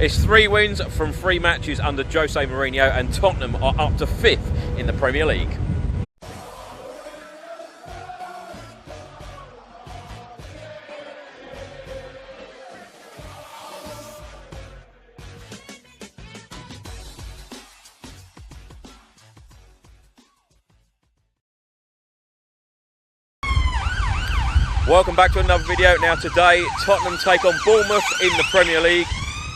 It's 3 wins from 3 matches under Jose Mourinho, and Tottenham are up to 5th in the Premier League. Welcome back to another video. Now today, Tottenham take on Bournemouth in the Premier League.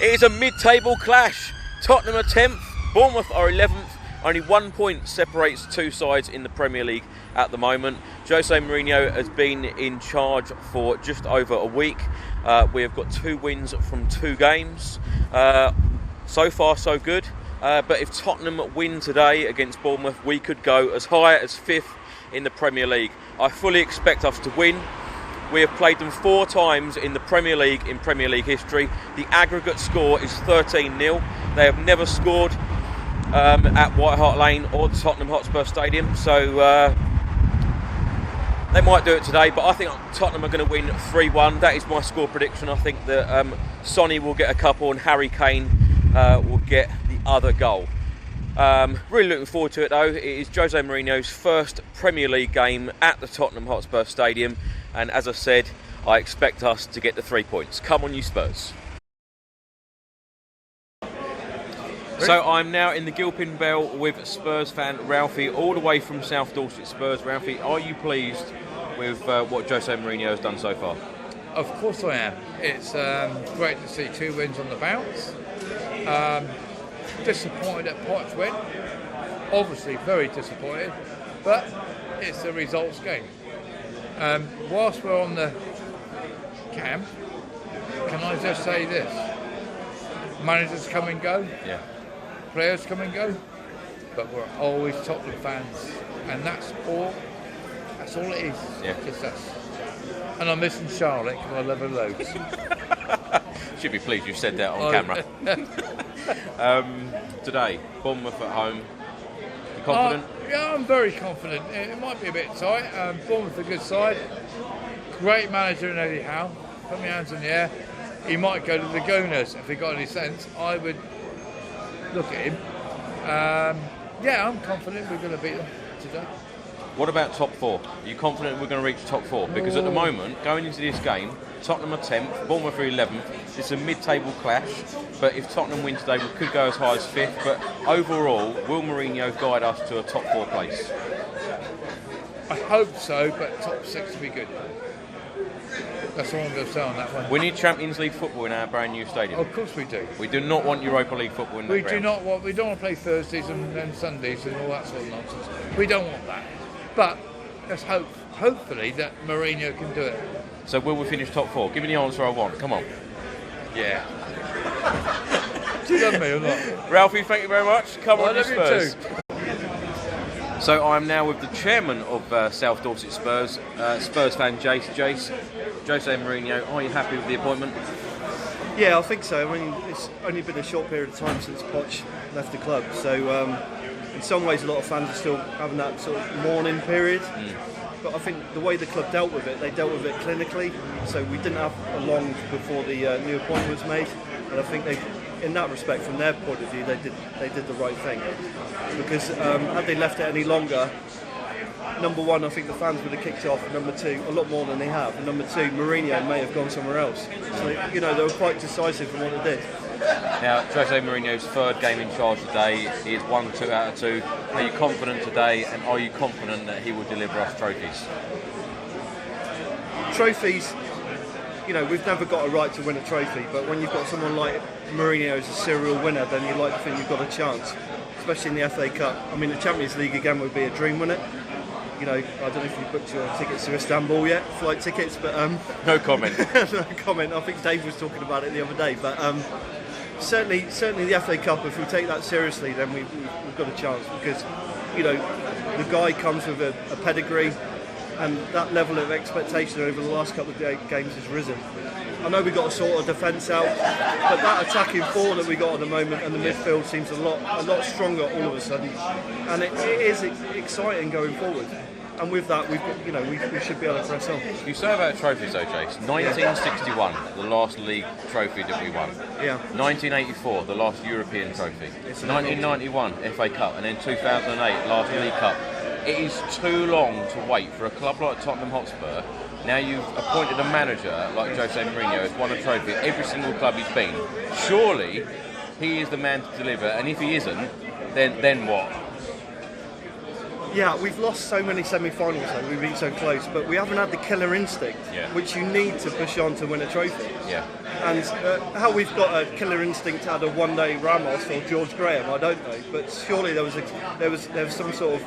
It is a mid-table clash. Tottenham are 10th, Bournemouth are 11th. Only 1 point separates 2 sides in the Premier League at the moment. Jose Mourinho has been in charge for just over a week. We have got 2 wins from 2 games. So far so good. But if Tottenham win today against Bournemouth, we could go as high as 5th in the Premier League. I fully expect us to win. We have played them 4 times in the Premier League in Premier League history. The aggregate score is 13-0. They have never scored at White Hart Lane or the Tottenham Hotspur Stadium, so they might do it today, but I think Tottenham are going to win 3-1. That is my score prediction. I think that Sonny will get a couple and Harry Kane will get the other goal. Really looking forward to it though. It is Jose Mourinho's first Premier League game at the Tottenham Hotspur Stadium, and as I said, I expect us to get the 3 points. Come on you Spurs. So I'm now in the Gilpin Bell with Spurs fan Ralphy, all the way from South Dorset Spurs. Ralphy, are you pleased with what Jose Mourinho has done so far? Of course I am. It's great to see 2 wins on the bounce. Disappointed at Potts win. Obviously very disappointed, but it's a results game. Whilst we're on the camp, can I just say this? Managers come and go. Yeah. Players come and go, but we're always Tottenham fans, and that's all it is. Yeah. Just us. And I'm missing Charlotte because I love her loads. Should be pleased you said that on camera. Today, Bournemouth at home. You confident? Yeah, I'm very confident. It might be a bit tight. Bournemouth a good side. Great manager in Eddie Howe. Put my hands in the air. He might go to the Gunners if he got any sense. I would look at him. Yeah, I'm confident we're going to beat them today. What about top 4? Are you confident we're going to reach top 4? Because at the moment, going into this game, Tottenham are 10th, Bournemouth are 11th. It's a mid-table clash, but if Tottenham win today, we could go as high as 5th. But overall, will Mourinho guide us to a top 4 place? I hope so, but top 6 would be good. That's all I'm going to say on that one. We need Champions League football in our brand new stadium. Of course we do. We do not want Europa League football in the ground. We don't want to play Thursdays and Sundays and all that sort of nonsense. We don't want that. But let's hopefully that Mourinho can do it. So will we finish top 4? Give me the answer I want. Come on. Yeah. Do you love me or not? Ralphie, thank you very much. Come on, I love Spurs. you too. So I'm now with the chairman of South Dorset Spurs, Spurs fan Jace. Jace, Jose Mourinho, are you happy with the appointment? Yeah, I think so. I mean, it's only been a short period of time since Poch left the club, so in some ways a lot of fans are still having that sort of mourning period. But I think the way the club dealt with it, they dealt with it clinically, so we didn't have a long before the new appointment was made, and I think they, in that respect, from their point of view, they did the right thing. Because had they left it any longer, number one, I think the fans would have kicked off, and number two, a lot more than they have, and number two, Mourinho may have gone somewhere else. So, you know, they were quite decisive in what they did. Now, Jose Mourinho's 3rd game in charge today, he has won 2 out of 2. Are you confident today, and are you confident that he will deliver us trophies? Trophies, you know, we've never got a right to win a trophy, but when you've got someone like Mourinho as a serial winner, then you like to think you've got a chance, especially in the FA Cup. I mean, the Champions League again would be a dream, wouldn't it? You know, I don't know if you've booked your tickets to Istanbul yet, flight tickets, but... No comment. No comment. I think Dave was talking about it the other day, but certainly the FA Cup, if we take that seriously, then we've got a chance, because, you know, the guy comes with a pedigree, and that level of expectation over the last couple of games has risen. I know we got a sort of defence out, but that attacking four that we got at the moment and the midfield seems a lot stronger all of a sudden, and it is exciting going forward. and with that, we've got, we should be able to press on. You say about trophies though, Jace. 1961, the last league trophy that we won. Yeah. 1984, the last European trophy. 1991, FA Cup, and then 2008, last League Cup. It is too long to wait for a club like Tottenham Hotspur. Now you've appointed a manager like Jose Mourinho who's won a trophy at every single club he's been. Surely he is the man to deliver, and if he isn't, then what? Yeah, we've lost so many semi-finals though, we've been so close, but we haven't had the killer instinct, which you need to push on to win a trophy. Yeah. And how we've got a killer instinct out of one day Ramos or George Graham, I don't know, but surely there was some sort of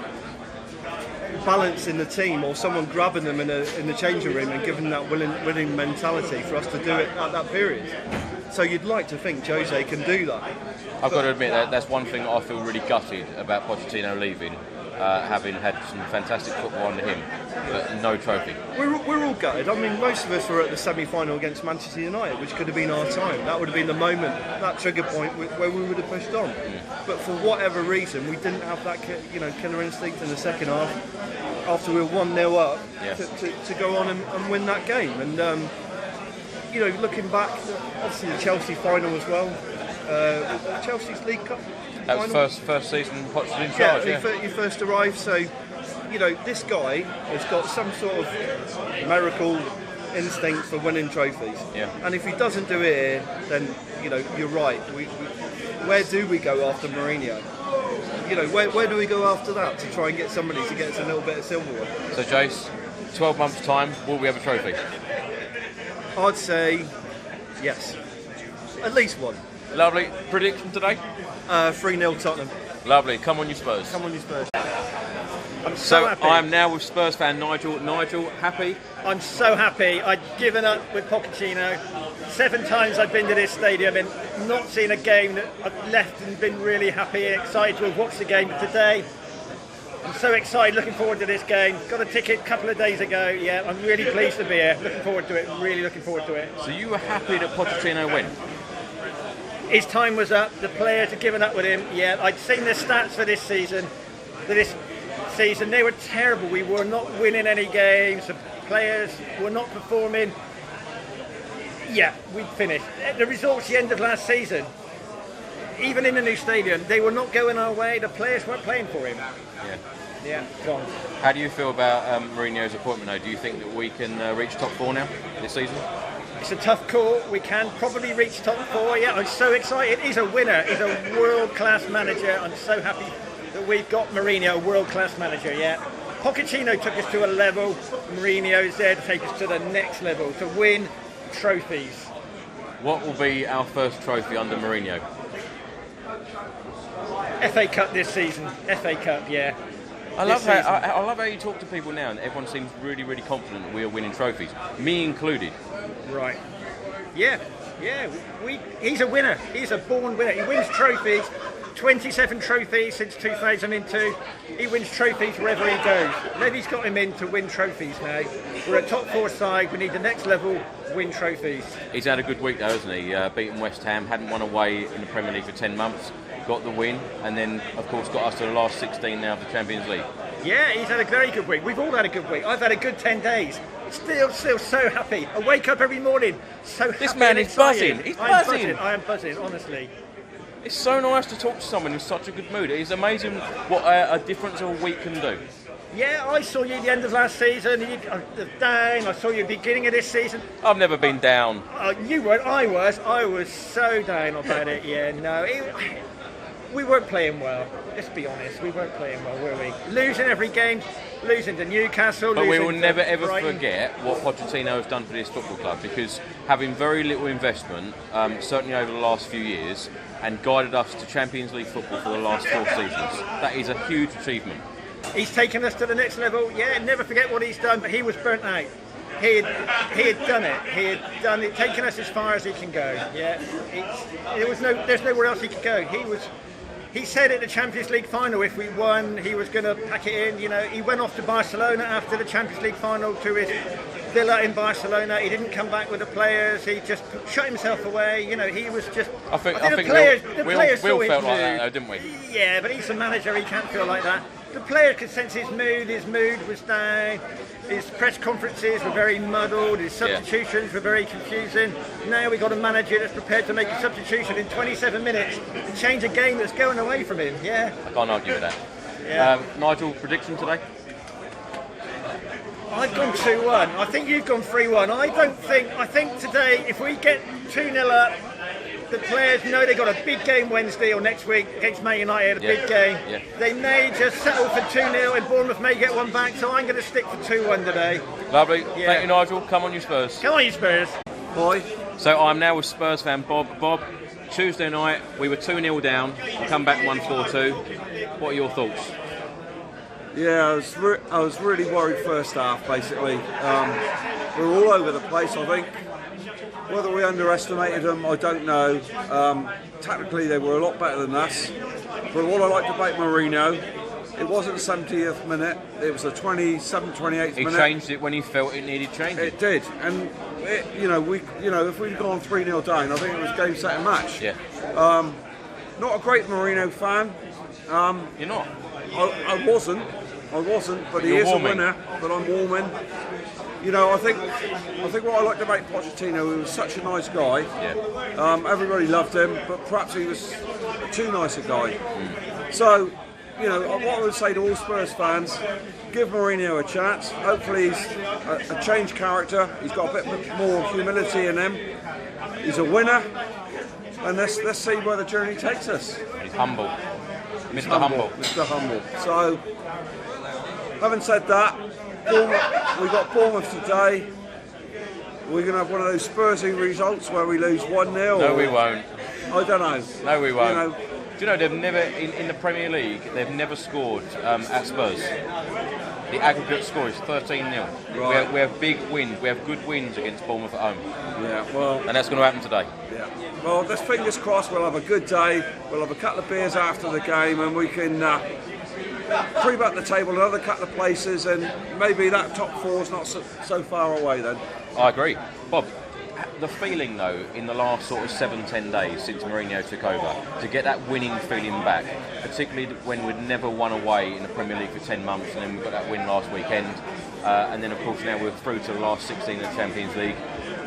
balance in the team, or someone grabbing them in the changing room and giving that winning mentality for us to do it at that period. So you'd like to think Jose can do that. I've got to admit that's one thing I feel really gutted about Pochettino leaving, having had some fantastic football under him, but no trophy. We're all gutted. I mean, most of us were at the semi-final against Manchester United, which could have been our time. That would have been the moment, that trigger point where we would have pushed on. But for whatever reason, we didn't have that killer instinct in the second half after we were 1-0 up to go on and win that game. And looking back, obviously the Chelsea final as well. Chelsea's League Cup. That was first season Poch was in charge. He first arrived. So, this guy has got some sort of miracle instinct for winning trophies. Yeah. And if he doesn't do it here, then you're right. Where do we go after Mourinho? Where do we go after that to try and get somebody to get us a little bit of silverware? So, Jace, 12 months' time, will we have a trophy? I'd say yes. At least one. Lovely. Prediction today? 3-0 Tottenham. Lovely. Come on, you Spurs. Come on, you Spurs. I'm so happy. I'm now with Spurs fan Nigel. Nigel, happy? I'm so happy. I'd given up with Pochettino. 7 times I've been to this stadium and not seen a game that I've left and been really happy and excited to have watched the game today. I'm so excited, looking forward to this game. Got a ticket a couple of days ago. Yeah, I'm really pleased to be here. Looking forward to it. Really looking forward to it. So you were happy that Pochettino went? His time was up. The players had given up with him. Yeah, I'd seen the stats for this season. They were terrible. We were not winning any games. The players were not performing. Yeah, we'd finished. The results the end of last season, even in the new stadium, they were not going our way. The players weren't playing for him. Yeah, gone. How do you feel about Mourinho's appointment though? Do you think that we can reach top 4 now this season? It's a tough call. We can probably reach top 4. Yeah, I'm so excited. He's a winner. He's a world-class manager. I'm so happy that we've got Mourinho, a world-class manager. Yeah, Pochettino took us to a level. Mourinho's there to take us to the next level, to win trophies. What will be our first trophy under Mourinho? FA Cup this season. FA Cup, yeah. I love how you talk to people now, and everyone seems really, really confident that we are winning trophies, me included. Right. Yeah. He's a winner. He's a born winner. He wins trophies. 27 trophies since 2002. He wins trophies wherever he goes. Levy's got him in to win trophies now. We're a top 4 side. We need the next level. Win trophies. He's had a good week though, hasn't he? Beaten West Ham, hadn't won away in the Premier League for 10 months. Got the win, and then of course got us to the last 16 now of the Champions League. Yeah, he's had a very good week. We've all had a good week. I've had a good 10 days. Still so happy. I wake up every morning so happy. This man is buzzing. He's buzzing. I am buzzing, honestly. It's so nice to talk to someone in such a good mood. It's amazing what a difference a week can do. Yeah, I saw you at the end of last season. You down. I saw you at the beginning of this season. I've never been down. You weren't. I was so down about it. Yeah, no. We weren't playing well. Let's be honest. We weren't playing well, were we? Losing every game. Losing to Newcastle. But we will never ever Brighton. forget what Pochettino has done for this football club, because having very little investment, certainly over the last few years, and guided us to Champions League football for the last 4 seasons. That is a huge achievement. He's taken us to the next level. Yeah, never forget what he's done, but he was burnt out. He had done it. He had done it, taken us as far as he can go. Yeah, there's nowhere else he could go. He said at the Champions League final, if we won, he was going to pack it in. You know, he went off to Barcelona after the Champions League final to his villa in Barcelona. He didn't come back with the players. He just shut himself away. You know, he was just. I think the players we all felt like mood. that, though, didn't we? Yeah, but he's a manager. He can't feel like that. the player could sense his mood was down, his press conferences were very muddled, his substitutions were very confusing. Now we've got a manager that's prepared to make a substitution in 27 minutes to change a game that's going away from him. Yeah. I can't argue with that. Yeah. Nigel, prediction today? I've gone 2-1. I think you've gone 3-1. I think today, if we get 2-0 up, the players know they've got a big game Wednesday or next week against Man United, a big game. Yeah. They may just settle for 2-0 and Bournemouth may get one back, so I'm going to stick for 2-1 today. Lovely. Yeah. Thank you, Nigel. Come on, you Spurs. Come on, you Spurs. Bye. So I'm now with Spurs fan Bob. Bob, Tuesday night, we were 2-0 down. We come back 1-4-2. What are your thoughts? Yeah, I was really worried first half, basically. We were all over the place, I think. Whether we underestimated them, I don't know. Tactically, they were a lot better than us. But what I liked about Mourinho, it wasn't the 70th minute, it was the 27th, 28th minute. He changed it when he felt it needed changing. It did, and if we'd gone 3-0 down, I think it was game, set and match. Yeah. Not a great Mourinho fan. You're not? I wasn't, but he is a winner. But I'm warming. You know, I think what I liked about Pochettino, he was such a nice guy. Yeah. Everybody loved him, but perhaps he was too nice a guy. So, you know, what I would say to all Spurs fans, give Mourinho a chance. Hopefully he's a changed character. He's got a bit more humility in him. He's a winner. And let's see where the journey takes us. He's humble. Mr. Humble. Mr. Humble. So, having said that, we got Bournemouth today. We're going to have one of those Spursy results where we lose 1-0. No, we won't. I don't know. No, we won't. You know, do you know they've never in the Premier League? They've never scored at Spurs. The aggregate score is 13-0. Right. We have big wins. We have good wins against Bournemouth at home. Yeah. Well. And that's going to happen today. Yeah. Well, let's fingers crossed. We'll have a good day. We'll have a couple of beers after the game, and we can creep up the table another couple of places, and maybe that top four is not so far away then. I agree, Bob. The feeling though, in the last sort of 7-10 days since Mourinho took over, to get that winning feeling back, particularly when we'd never won away in the Premier League for 10 months, and then we got that win last weekend, and then of course now we're through to the last 16 of the Champions League.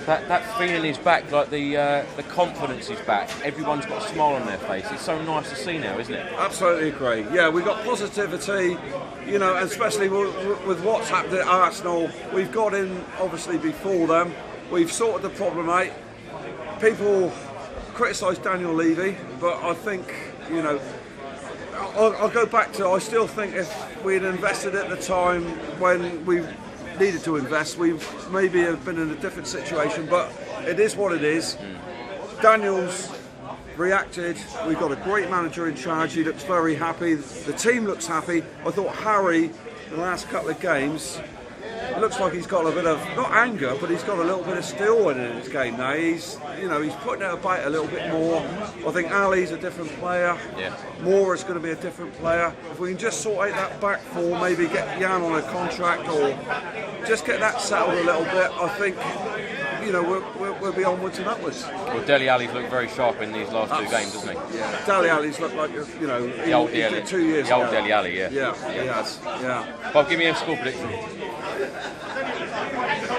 That feeling is back, like the confidence is back. Everyone's got a smile on their face. It's so nice to see now, isn't it? Absolutely agree. Yeah, we've got positivity, you know, and especially with what's happened at Arsenal. We've got in, obviously, before them. We've sorted the problem out. People criticise Daniel Levy, but I think, you know, I'll go back to, I still think if we had invested at the time when we needed to invest, we maybe have been in a different situation, but it is what it is. Daniel's reacted. We've got a great manager in charge. He looks very happy. The team looks happy. I thought Harry, the last couple of games, it looks like he's got a bit of, not anger, but he's got a little bit of steel in his game now. He's putting it about a little bit more. I think Ali's a different player. Yeah. Moore is going to be a different player. If we can just sort out that back four, maybe get Jan on a contract or just get that settled a little bit, I think, you know, we'll be onwards and upwards. Well, Dele Alli's looked very sharp in these last two games, hasn't he? Yeah. Dele Alli's looked like, you know, the old Dele. 2 years the old ago. Dele Alli, yeah. Yeah, he has. Yeah. Bob, give me a score prediction.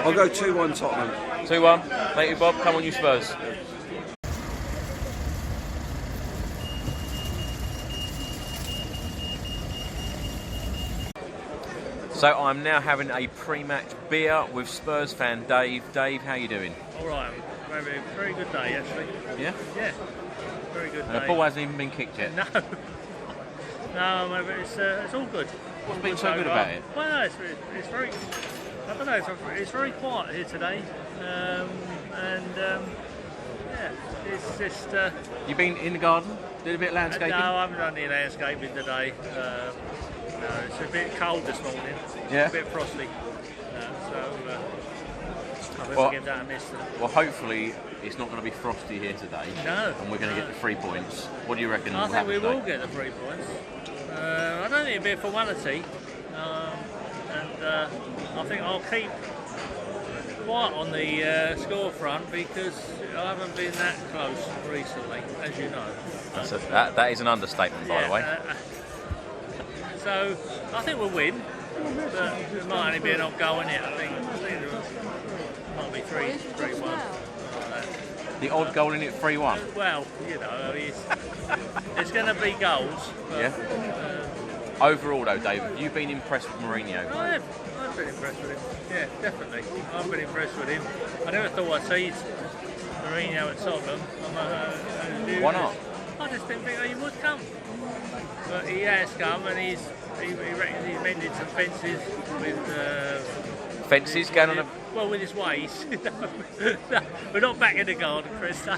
I'll go 2-1 Tottenham. 2-1. Thank you, Bob. Come on, you Spurs. So I'm now having a pre-match beer with Spurs fan Dave. Dave, how you doing? All right, very good day actually. Yeah? Yeah, very good And day. the ball hasn't even been kicked yet. No, maybe it's all good. What's been so good about it? Well, no, it's very, I don't know, it's very quiet here today, yeah, it's just. You been in the garden? Did a bit of landscaping? No, I haven't done any landscaping today. No, it's a bit cold this morning. Yeah. A bit frosty. I better give that a miss. Well, hopefully it's not going to be frosty here today. No. And we're going to get the 3 points. What do you reckon? I will think happen we today? will get the 3 points. I don't think it'll be a formality. I think I'll keep quiet on the score front because I haven't been that close recently, as you know. That is an understatement, by the way. So I think we'll win, but it might only be an odd goal in it. I think it might be 3-1. The odd goal in it, 3-1. Well, you know, it's going to be goals. But, Yeah. Overall, though, Dave, have you been impressed with Mourinho? I've been impressed with him. Yeah, definitely. I've been impressed with him. I never thought I'd see Mourinho at Tottenham. Why not? I just didn't think he would come. But he has come, and he reckons he's mended some fences with. Fences going on a... Well, with his ways. No, we're not back in the garden, Chris. I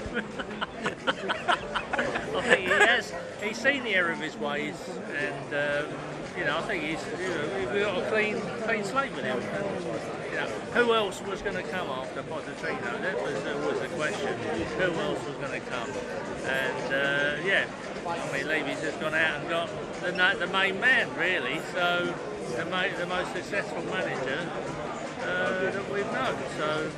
think he has. He's seen the error of his ways, and you know, I think he's. You know, we've got a clean slate with him. And, you know, who else was going to come after Pochettino? That was the question. Who else was going to come? And yeah, I mean, Levy's just gone out and got the main man, really. So the most successful manager that we've known. So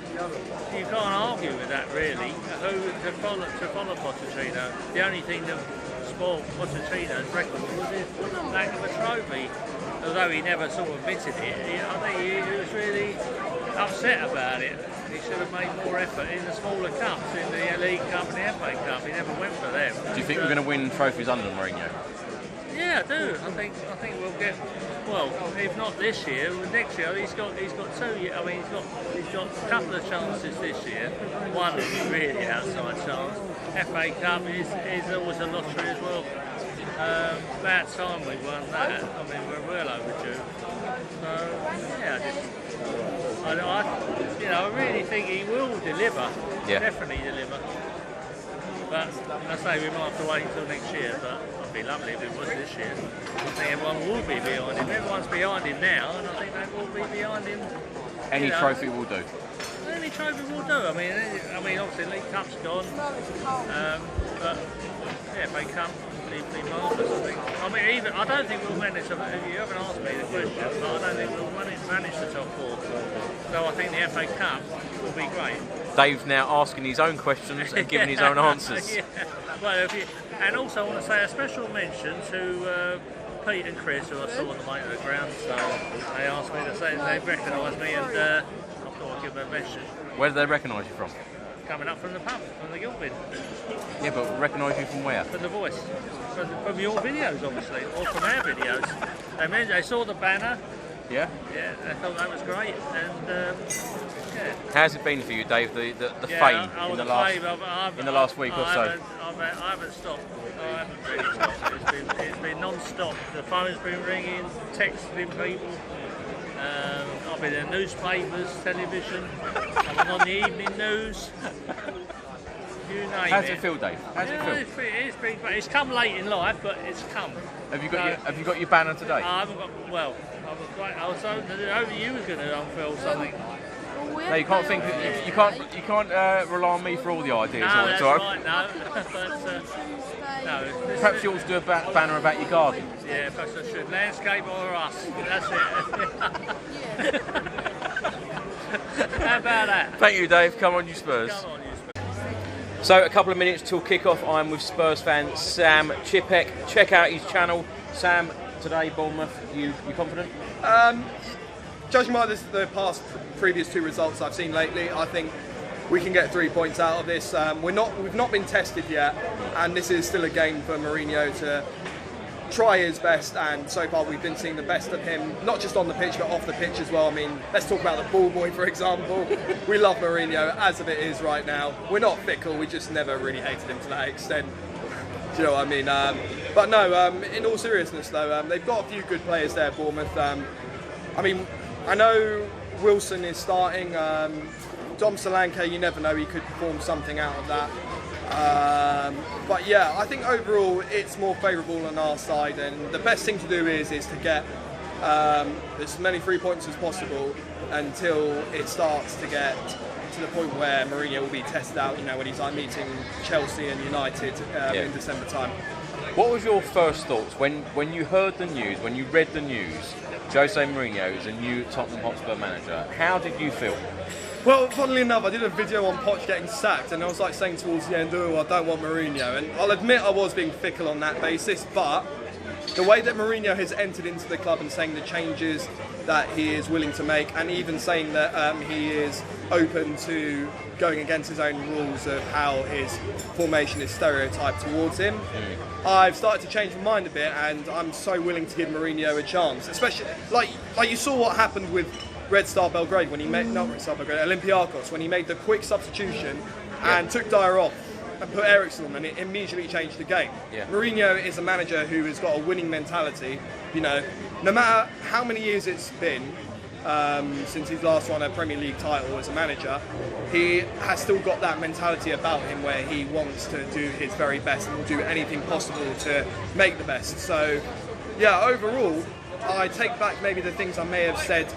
you can't argue with that, really. Who to follow Pochettino? The only thing that spoiled Pochettino's record was his lack of a trophy. Although he never sort of admitted it, I think he was really upset about it. He should have made more effort in the smaller cups, in the League Cup and the FA Cup. He never went for them. Do you think we're going to win trophies under Mourinho? Yeah, I do. I think we'll get. Well, if not this year, next year he's got 2. I mean, he's got a couple of chances this year. One is really outside chance. FA Cup is always a lottery as well. About time we won that. I mean, we're well overdue. So yeah, I really think he will deliver. Yeah. Definitely deliver. But I say we might have to wait until next year. But it'd be lovely if it was this year. I think everyone will be behind him. Everyone's behind him now, and I think they will be behind him. Any trophy will do. Any trophy will do. I mean, obviously League Cup's gone, but yeah, FA Cup will be marvellous. I think. I mean, I don't think we'll manage. You haven't asked me the question, but I don't think we'll manage the top 4. So I think the FA Cup will be great. Dave's now asking his own questions and giving his own answers. Yeah. Well, and also I want to say a special mention to Pete and Chris, who I saw on the way to the ground. So they asked me to say they recognised me, and I thought I'd give them a message. Where do they recognise you from? Coming up from the pub, from the Guild Bin. Yeah, but recognise you from where? From The Voice. From your videos, obviously, or from our videos. They saw the banner. Yeah? Yeah, I thought that was great. And yeah. How's it been for you, Dave, the fame in the last week or so? I haven't stopped. I haven't really stopped. It's been non-stop. The phone's been ringing, texting people. I've been in newspapers, television. I've been on the evening news. You name it. How's it feel, Dave? How's it feel? It's been great. It's come late in life, but it's come. Have you got your banner today? I haven't got. Well, I was hoping you were going to unfurl something. No, you can't think. You can't rely on me for all the ideas all the time. Right, no, but no. Perhaps you ought to do a banner about your garden. Yeah, perhaps I should. Landscape or us. That's it. How about that? Thank you, Dave. Come on, you Spurs. Come on, you Spurs. So, a couple of minutes till kick-off. I'm with Spurs fan Sam Chipek. Check out his channel. Sam, today, Bournemouth, you confident? Judging by the previous 2 results I've seen lately, I think we can get 3 points out of this. We've not been tested yet, and this is still a game for Mourinho to try his best, and so far we've been seeing the best of him, not just on the pitch but off the pitch as well. I mean, let's talk about the ball boy, for example. We love Mourinho as of it is right now. We're not fickle, we just never really hated him to that extent. Do you know what I mean? But no, in all seriousness though, they've got a few good players there, Bournemouth. I mean, I know Wilson is starting. Dom Solanke, you never know, he could perform something out of that. But yeah, I think overall it's more favourable on our side, and the best thing to do is to get as many 3 points as possible until it starts to get to the point where Mourinho will be tested out, you know, when he's like meeting Chelsea and United in December time. What was your first thoughts when you heard the news, when you read the news, Jose Mourinho is a new Tottenham Hotspur manager? How did you feel? Well, funnily enough, I did a video on Poch getting sacked, and I was like saying towards the end, oh, I don't want Mourinho. And I'll admit I was being fickle on that basis, but the way that Mourinho has entered into the club and saying the changes that he is willing to make, and even saying that he is open to going against his own rules of how his formation is stereotyped towards him, I've started to change my mind a bit, and I'm so willing to give Mourinho a chance. Especially like you saw what happened with Red Star Belgrade when he made Olympiacos, when he made the quick substitution and took Dyer off and put Ericsson on, and it immediately changed the game. Mourinho is a manager who has got a winning mentality. You know, no matter how many years it's been since he's last won a Premier League title as a manager, he has still got that mentality about him where he wants to do his very best and will do anything possible to make the best. So, yeah, overall, I take back maybe the things I may have said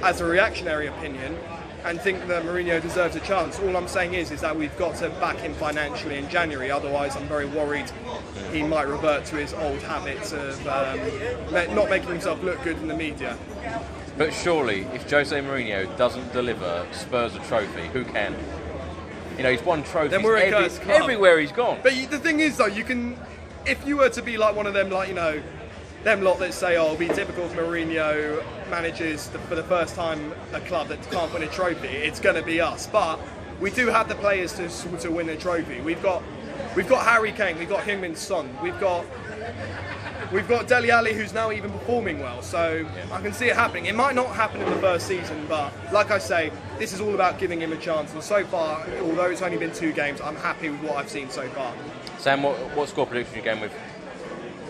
as a reactionary opinion, and think that Mourinho deserves a chance. All I'm saying is that we've got to back him financially in January, otherwise I'm very worried he might revert to his old habits of not making himself look good in the media. But surely, if Jose Mourinho doesn't deliver Spurs a trophy, who can? You know, he's won trophies Then we're a cursed club. everywhere he's gone. But the thing is, though, you can, if you were to be like one of them, like, you know, them lot that say, oh, it'll be typical if Mourinho manages for the first time a club that can't win a trophy, it's going to be us. But we do have the players to win a trophy. We've got Harry Kane, we've got Heung-min Son, we've got Dele Alli, who's now even performing well. So I can see it happening. It might not happen in the first season, but like I say, this is all about giving him a chance. And so far, although it's only been 2 games, I'm happy with what I've seen so far. Sam, what score prediction are you going with?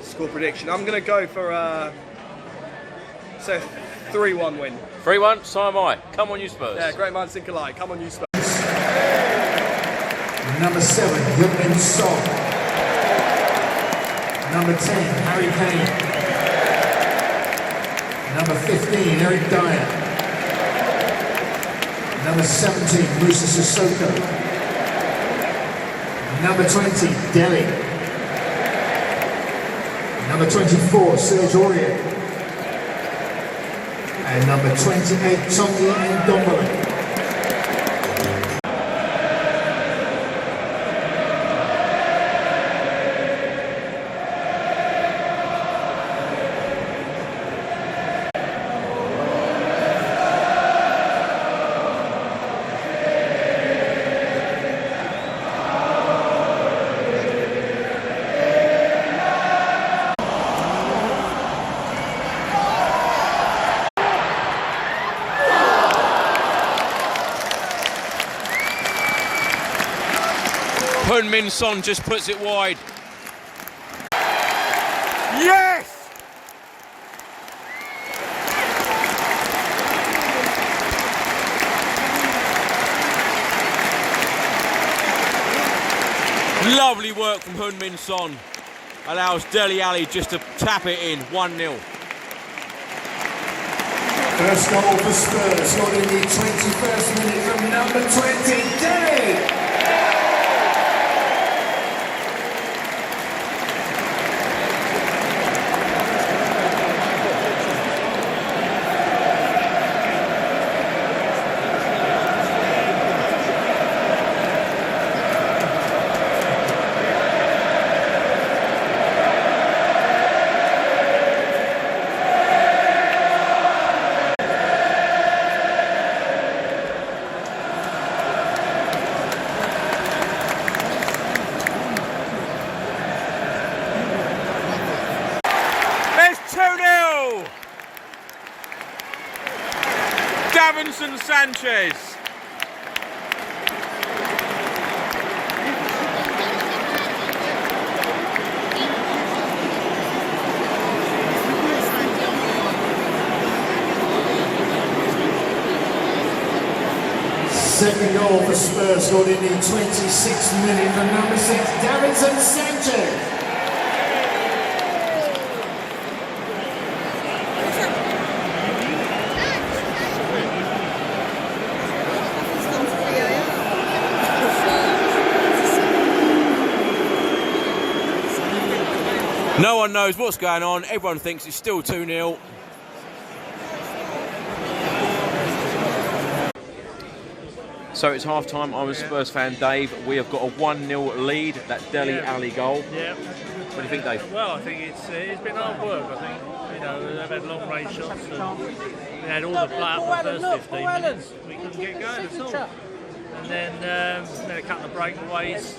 Score prediction. I'm going to go for a 3-1 win. 3-1, so am I. Come on, you Spurs. Yeah, great minds think alike. Come on, you Spurs. Number 7, Heung-min Son. Number 10, Harry Kane. Number 15, Eric Dyer. Number 17, Musa Sissoko. Number 20, Dele. Number 24, Serge Aurier. And number 28, Tongi Ndombele. Heung-min Son just puts it wide. Yes! Lovely work from Heung-min Son. Allows Dele Alli just to tap it in, 1-0. First goal for Spurs, scored in the 21st minute from number 20, Dele. Sanchez. Second goal for Spurs, scored in the 26th minute from number 6, Davinson Sanchez. No one knows what's going on. Everyone thinks it's still 2-0. So it's half time. I'm a Spurs fan, Dave. We have got a 1-0 lead. That Dele Alli goal. Yeah. What do you think, Dave? Well, I think it's been hard work. I think they've had long range shots. And we had all the play up the first 15 minutes. We couldn't get going at all. And then had a couple of breakaways.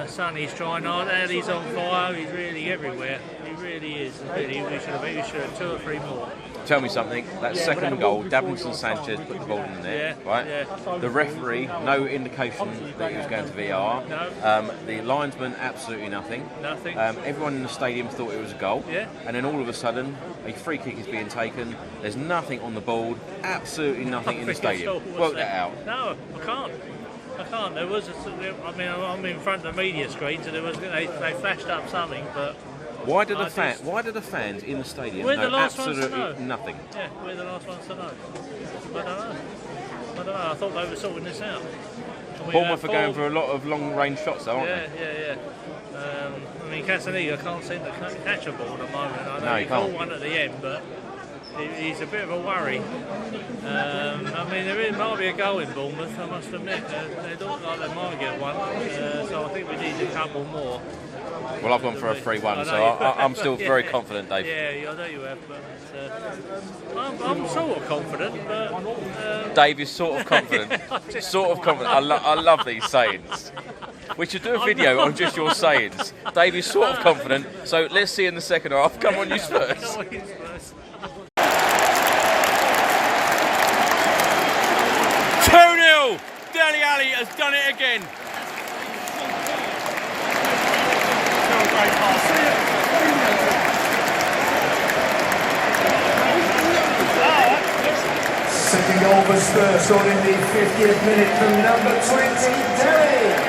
Sonny's trying hard. Ali's on fire. He's really everywhere. He really is. Really, we should have 2 or 3 more. Tell me something. That second goal, Davinson Sanchez put the ball in the net, right? Yeah. The referee, no indication that he was going to VR. No. The linesman, absolutely nothing. Nothing. Everyone in the stadium thought it was a goal. Yeah. And then all of a sudden, a free kick is being taken. There's nothing on the board. Absolutely nothing in the stadium. Work that out. No, I can't. There was I'm in front of the media screen, so they flashed up something, but. Why do the fans in the stadium know absolutely nothing? Yeah, we're the last ones to know. I don't know. I thought they were sorting this out. Bournemouth are going for a lot of long-range shots, though, aren't they? Yeah. Castaneda can't seem to catch a ball at the moment. I know he caught one at the end, but he's a bit of a worry. There might be a goal in Bournemouth, I must admit. They look like they might get one, so I think we need a couple more. Well, I've gone for a 3-1, so I'm still very confident, Dave. Yeah, I know you have, but I'm sort of confident. But Dave is sort of confident. Sort of confident. I love these sayings. We should do a video on just your sayings. Dave is sort of confident, so let's see in the second half. Come on, you Spurs. 2-0. Dele Alli has done it again. Second goal for Spurs, scored in the 50th minute from number 20, Dele.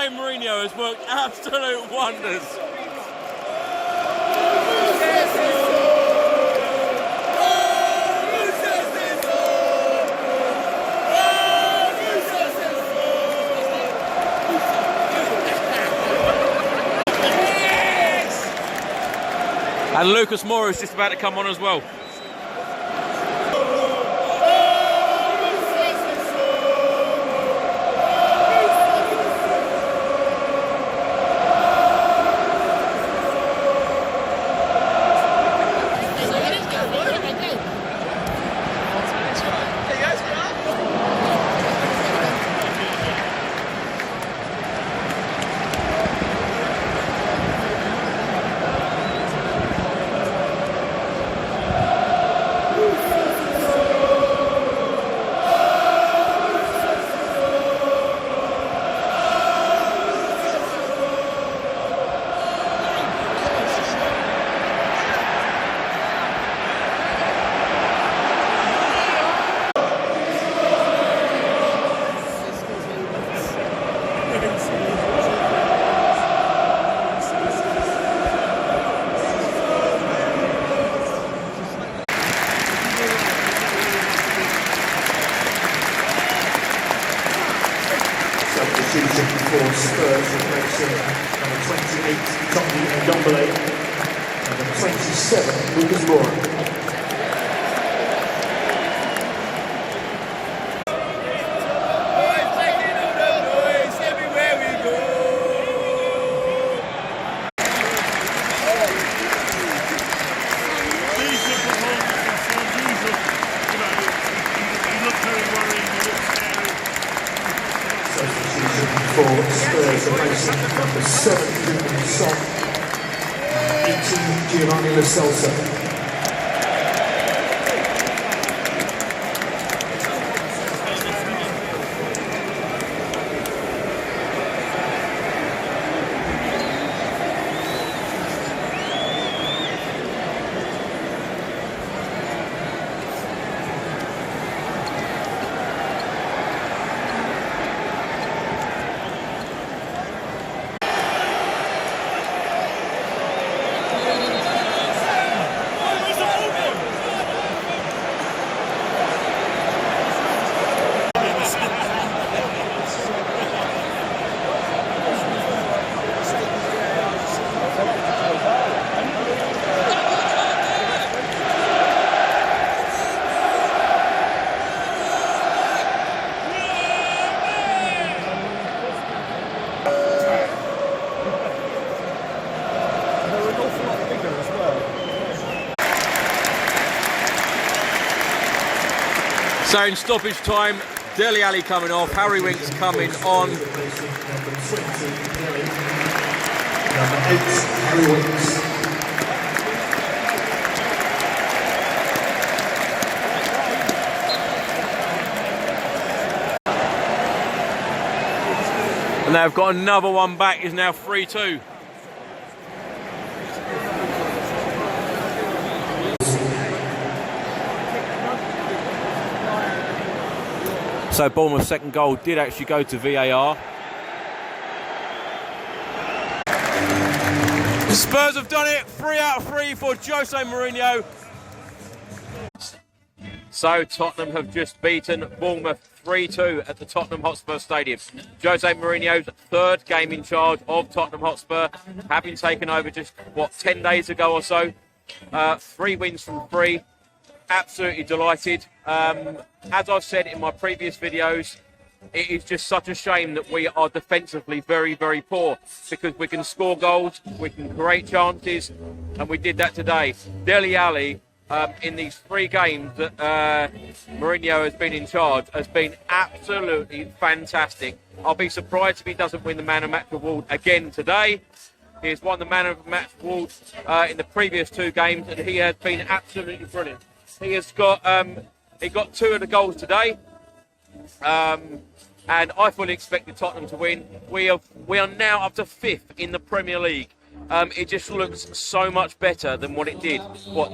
Mourinho has worked absolute wonders. And Lucas Moura is just about to come on as well. Number 27, Lucas Moura. For Spurs, number 7, Son, 18, Giovanni Lo Celso. So in stoppage time, Dele Alli coming off, Harry Winks coming on. Number 8, Harry Winks. And they've got another one back, is now 3-2. So Bournemouth's second goal did actually go to VAR. The Spurs have done it, 3 out of 3 for Jose Mourinho. So Tottenham have just beaten Bournemouth 3-2 at the Tottenham Hotspur Stadium. Jose Mourinho's third game in charge of Tottenham Hotspur, having taken over just, 10 days ago or so. 3 wins from 3. Absolutely delighted. As I've said in my previous videos, it is just such a shame that we are defensively very, very poor, because we can score goals, we can create chances, and we did that today. Dele Alli, in these 3 games that Mourinho has been in charge, has been absolutely fantastic. I'll be surprised if he doesn't win the Man of Match award again today. He has won the Man of Match award in the previous 2 games, and he has been absolutely brilliant. He has got he got 2 of the goals today, and I fully expected Tottenham to win. We are now up to 5th in the Premier League. It just looks so much better than what it did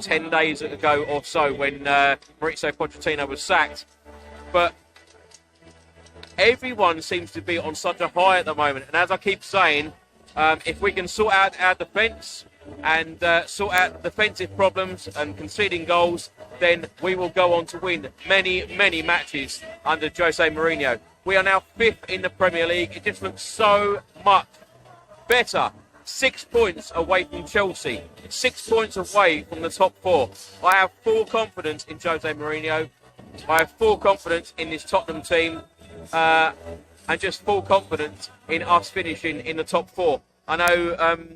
10 days ago or so when Mauricio Pochettino was sacked. But everyone seems to be on such a high at the moment, and as I keep saying, if we can sort out our defence and sort out defensive problems and conceding goals, then we will go on to win many, many matches under Jose Mourinho. We are now 5th in the Premier League. It just looks so much better. 6 points away from Chelsea, 6 points away from the top 4. I have full confidence in Jose Mourinho. I have full confidence in this Tottenham team, and just full confidence in us finishing in the top 4. I know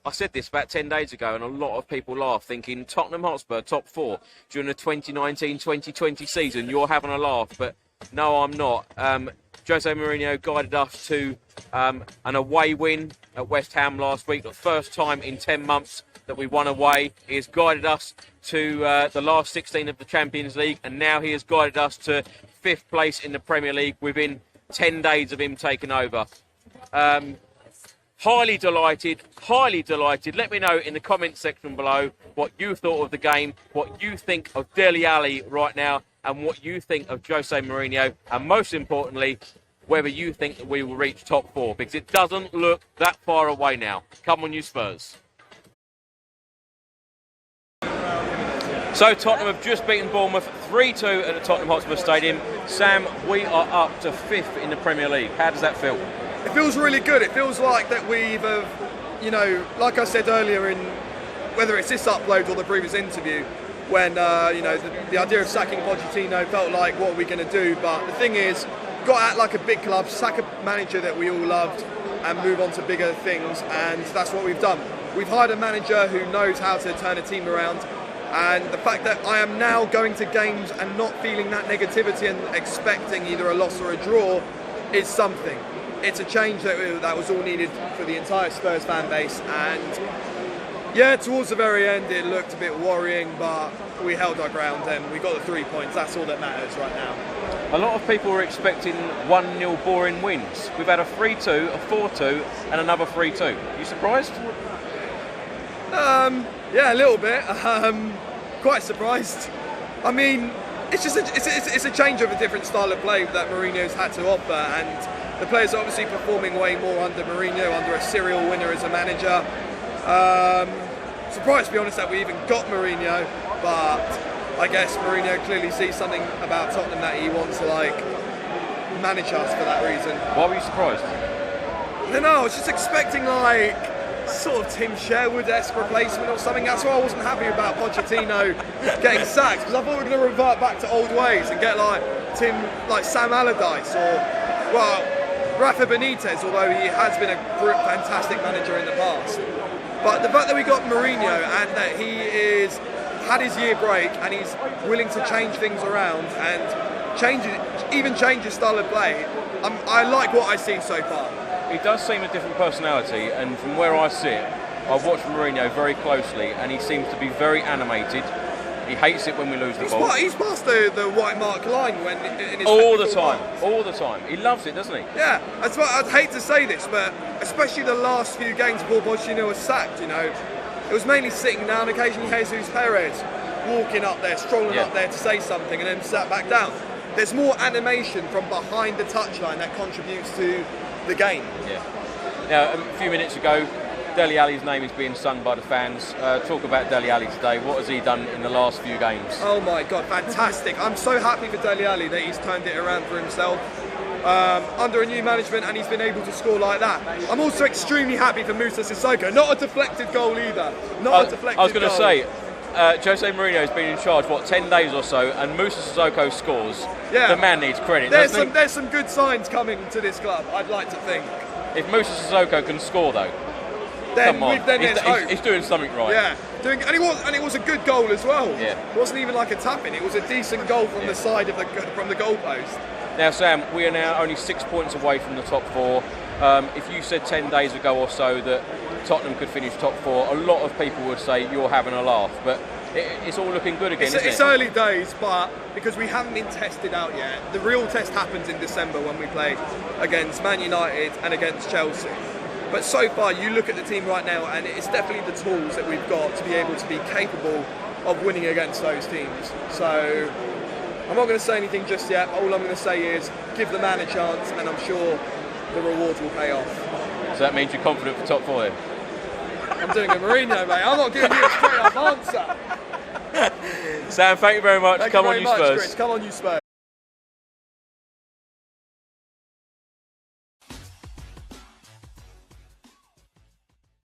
I said this about 10 days ago, and a lot of people laughed, thinking Tottenham Hotspur top 4 during the 2019-2020 season. You're having a laugh, but no, I'm not. Jose Mourinho guided us to an away win at West Ham last week, the first time in 10 months that we won away. He has guided us to the last 16 of the Champions League, and now he has guided us to 5th place in the Premier League within 10 days of him taking over. Highly delighted, highly delighted. Let me know in the comments section below what you thought of the game, what you think of Dele Alli right now, and what you think of Jose Mourinho, and most importantly, whether you think that we will reach top 4, because it doesn't look that far away now. Come on, you Spurs. So Tottenham have just beaten Bournemouth 3-2 at the Tottenham Hotspur Stadium. Sam, we are up to 5th in the Premier League. How does that feel? It feels really good. It feels like that we've you know, like I said earlier, in whether it's this upload or the previous interview, when you know, the idea of sacking Pochettino felt like, what are we going to do? But the thing is, got to act like a big club, sack a manager that we all loved, and move on to bigger things, and that's what we've done. We've hired a manager who knows how to turn a team around, and the fact that I am now going to games and not feeling that negativity and expecting either a loss or a draw is something. It's a change that was all needed for the entire Spurs fan base, and yeah, towards the very end it looked a bit worrying, but we held our ground and we got the 3 points. That's all that matters right now. A lot of people were expecting 1-0 boring wins. We've had a 3-2, a 4-2 and another 3-2. You surprised? Yeah, a little bit. Quite surprised. I mean, it's just it's a change of a different style of play that Mourinho's had to offer, and the players are obviously performing way more under Mourinho, under a serial winner as a manager. Surprised, to be honest, that we even got Mourinho, but I guess Mourinho clearly sees something about Tottenham that he wants to like manage us for that reason. Why were you surprised? I don't know, I was just expecting like sort of Tim Sherwood-esque replacement or something. That's why I wasn't happy about Pochettino getting sacked, because I thought we were going to revert back to old ways and get like Sam Allardyce or, well, Rafa Benitez, although he has been a fantastic manager in the past. But the fact that we got Mourinho and that he had his year break and he's willing to change things around and change his style of play, I like what I see so far. He does seem a different personality, and from where I sit, I've watched Mourinho very closely, and he seems to be very animated. He hates it when we lose the ball. He's past the white mark line when in his all the time. He loves it, doesn't he? Yeah, that's why I'd hate to say this, but especially the last few games before Pochettino was sacked, you know, it was mainly sitting down. Occasionally, Jesus Perez walking up there, strolling up there to say something, and then sat back down. There's more animation from behind the touchline that contributes to the game. Yeah. Now, a few minutes ago, Dele Alli's name is being sung by the fans. Talk about Dele Alli today. What has he done in the last few games? Oh my God, fantastic. I'm so happy for Dele Alli that he's turned it around for himself under a new management, and he's been able to score like that. I'm also extremely happy for Moussa Sissoko. Not a deflected goal either. Not a deflected goal. I was going to say, Jose Mourinho has been in charge, 10 days or so, and Moussa Sissoko scores. Yeah. The man needs credit, doesn't he? There's some good signs coming to this club, I'd like to think. If Moussa Sissoko can score, though, come on. He's doing something right. Yeah, and it was a good goal as well. Yeah. It wasn't even like a tap-in, it was a decent goal from the side of from the goalpost. Now, Sam, we are now only 6 points away from the top four. If you said 10 days ago or so that Tottenham could finish top four, a lot of people would say you're having a laugh, but it's all looking good again, isn't it? It's early days, but because we haven't been tested out yet. The real test happens in December when we play against Man United and against Chelsea. But so far, you look at the team right now, and it's definitely the tools that we've got to be able to be capable of winning against those teams. So I'm not going to say anything just yet. All I'm going to say is give the man a chance, and I'm sure the rewards will pay off. So that means you're confident for top four then? I'm doing a Mourinho, mate. I'm not giving you a straight up answer. Sam, thank you very much. Come on, you Spurs. Chris. Come on, you Spurs.